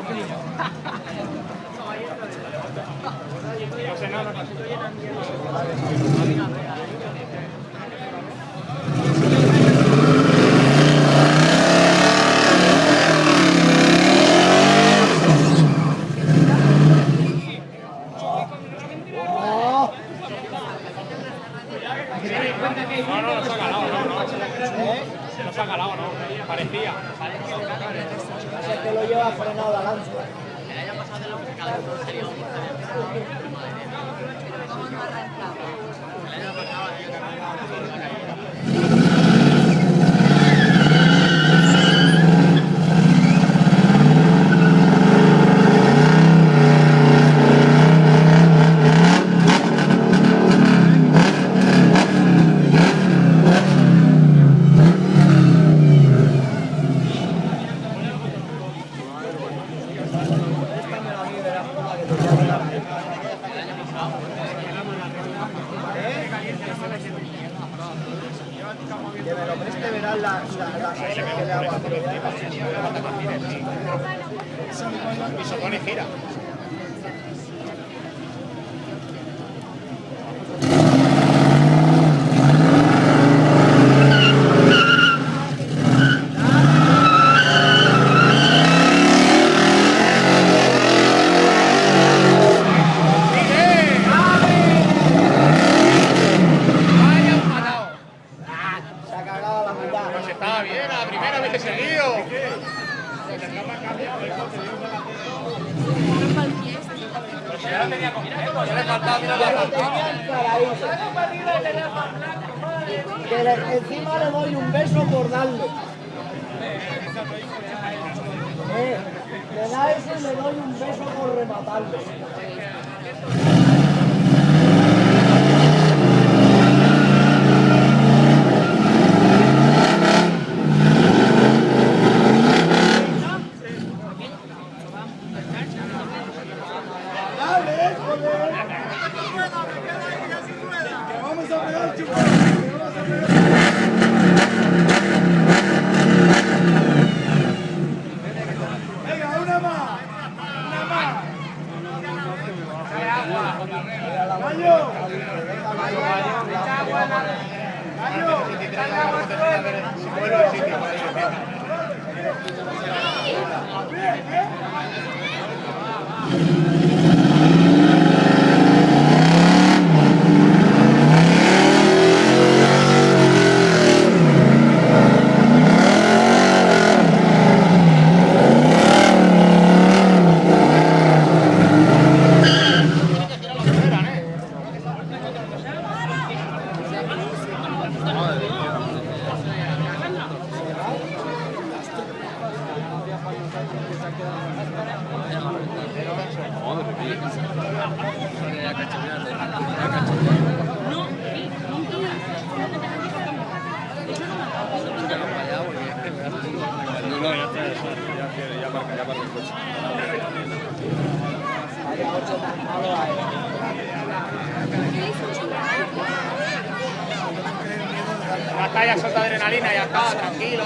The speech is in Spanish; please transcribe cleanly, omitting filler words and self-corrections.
No se ha calado, no se ha calado, no. Parecía. Es que lo lleva frenado la lanza. El año pasado de la música la puso serio. ¿Cómo no arrancaba? El año pasado Que me lo preste, verás la que le hago. Y se pone y gira. Estaba bien, a la primera hubiese seguido. Pero si ya la tenía completo, ya le faltaba mirar la Que encima le doy un beso por darle. Le da eso y le doy un beso por rematarle. Vamos a pegar, venga, una más. Gallo. No, ya está, ya marca el coche. Ya está, ya suelta adrenalina, ya está, tranquilo,